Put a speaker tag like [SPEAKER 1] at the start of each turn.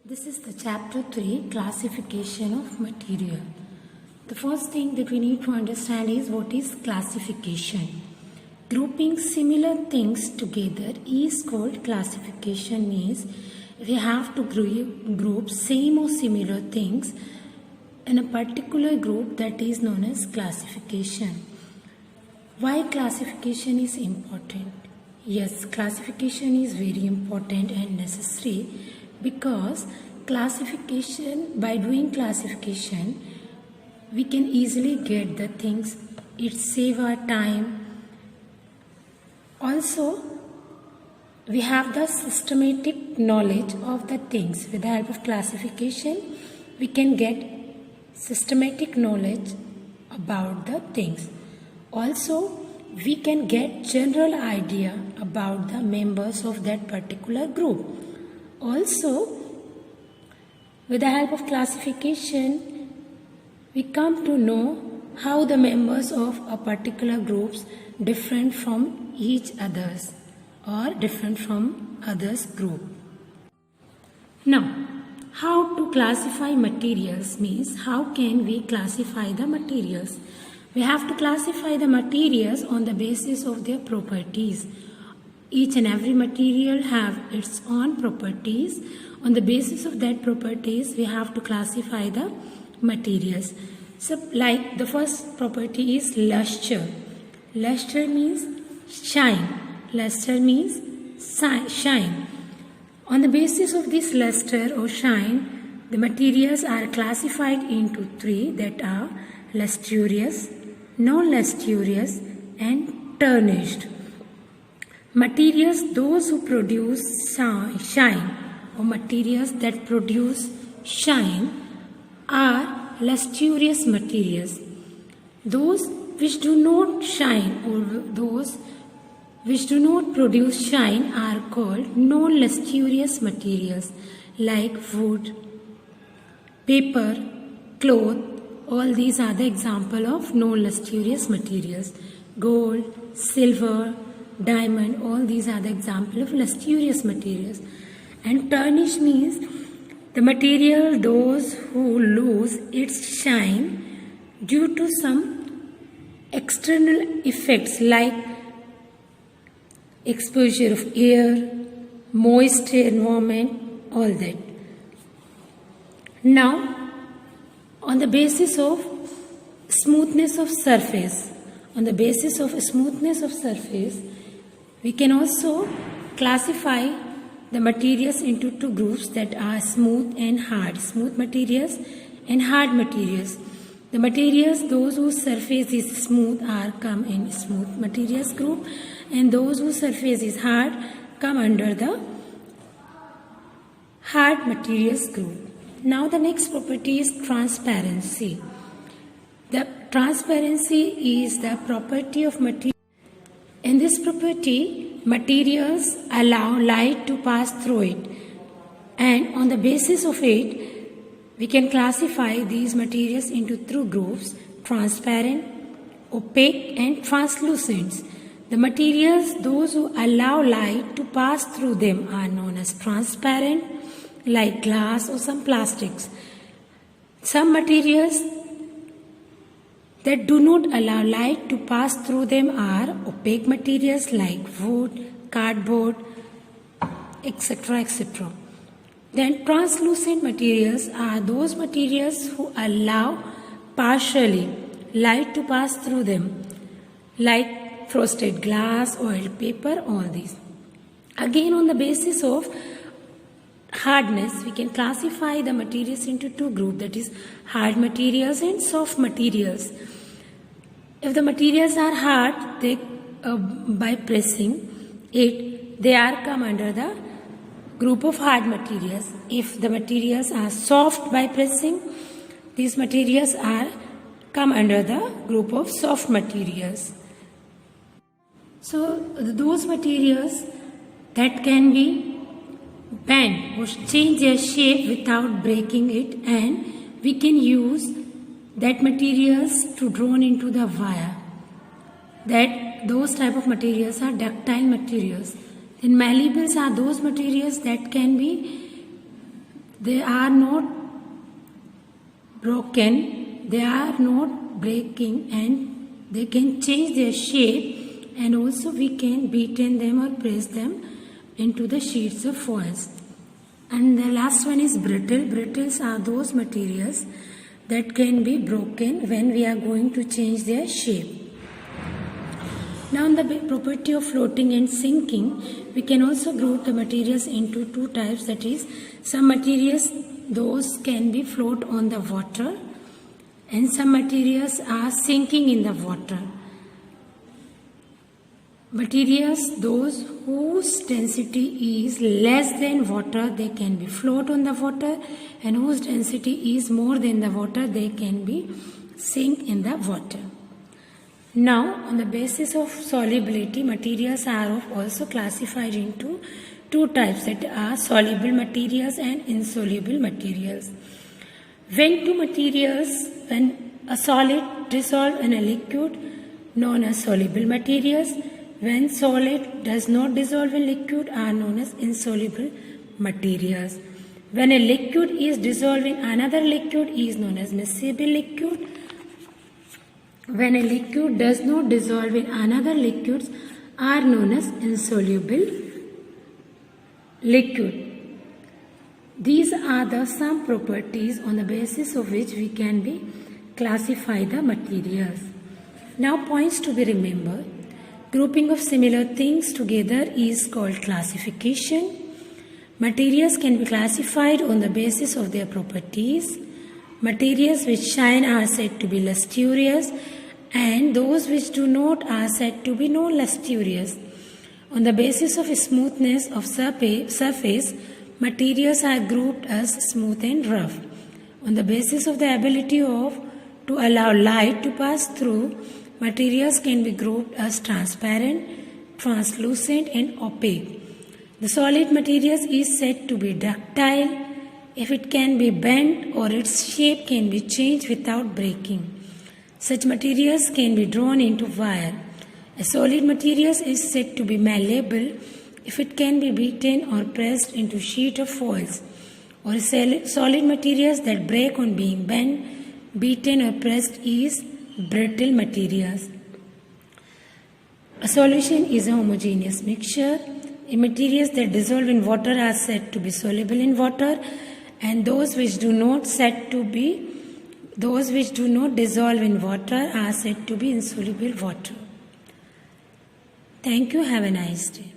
[SPEAKER 1] This is the chapter 3, classification of material. The first thing that we need to understand is what is classification. Grouping similar things together is called classification. Means we have to group same or similar things in a particular group, that is known as classification. Why classification is important? Yes, classification is very important and necessary because by doing classification we can easily get the things. It saves our time. Also, we have the systematic knowledge of the things. With the help of classification we can get systematic knowledge about the things. Also, we can get general idea about the members of that particular group. Also, with the help of classification, we come to know how the members of a particular groups different from each others or different from others group. Now, how to classify materials means how can we classify the materials? We have to classify the materials on the basis of their properties. Each and every material have its own properties. On the basis of that properties, we have to classify the materials. So, like the first property is luster. Luster means shine. Luster means shine. On the basis of this luster or shine, the materials are classified into three, that are lustrous, non-lustrous and tarnished. Materials those who produce shine or materials that produce shine are lustrous materials. Those which do not shine or those which do not produce shine are called non-lustrous materials, like wood, paper, cloth. All these are the example of non-lustrous materials. Gold, silver, diamond, all these are the example of lustrous materials. And tarnish means the material those who lose its shine due to some external effects like exposure of air, moist environment, all that. Now, on the basis of smoothness of surface, we can also classify the materials into two groups, that are smooth and hard. Smooth materials and hard materials. The materials those whose surface is smooth are come in smooth materials group, and those whose surface is hard come under the hard materials group. Now the next property is transparency. The transparency is the property of material. In this property, materials allow light to pass through it, and on the basis of it, we can classify these materials into three groups: transparent, opaque and translucent. The materials those who allow light to pass through them are known as transparent, like glass or some plastics. Some materials that do not allow light to pass through them are opaque materials like wood, cardboard, etc. etc. Then translucent materials are those materials who allow partially light to pass through them, like frosted glass, oiled paper, all these. Again, on the basis of hardness, we can classify the materials into two groups, that is hard materials and soft materials. If the materials are hard, by pressing it, they are come under the group of hard materials. If the materials are soft by pressing, these materials are come under the group of soft materials. So those materials that can be bend or change their shape without breaking it, and we can use that materials to drawn into the wire. Those type of materials are ductile materials. Then malleables are those materials that can be they are not broken, they are not breaking, and they can change their shape, and also we can beaten them or press them into the sheets of foils. And the last one is brittle. Brittles are those materials that can be broken when we are going to change their shape. Now, on the property of floating and sinking, we can also group the materials into two types. That is, some materials, those can be float on the water, and some materials are sinking in the water. Materials, those whose density is less than water, they can be float on the water, and whose density is more than the water, they can be sink in the water. Now, on the basis of solubility, materials are also classified into two types, that are soluble materials and insoluble materials. When a solid dissolve in a liquid, known as soluble materials. When solid does not dissolve in liquid, are known as insoluble materials. When a liquid is dissolved in another liquid, is known as miscible liquid. When a liquid does not dissolve in another liquid, are known as insoluble liquid. These are the some properties on the basis of which we can classify the materials. Now, points to be remembered. Grouping of similar things together is called classification. Materials can be classified on the basis of their properties. Materials which shine are said to be lustrous, and those which do not are said to be non-lustrous. On the basis of smoothness of surface, materials are grouped as smooth and rough. On the basis of the ability to allow light to pass through, materials can be grouped as transparent, translucent, and opaque. The solid materials is said to be ductile if it can be bent or its shape can be changed without breaking. Such materials can be drawn into wire. A solid material is said to be malleable if it can be beaten or pressed into sheet of foils. Or solid materials that break on being bent, beaten, or pressed is brittle materials. A solution is a homogeneous mixture. Materials that dissolve in water are said to be soluble in water, and those which do not dissolve in water are said to be insoluble water. Thank you. Have a nice day.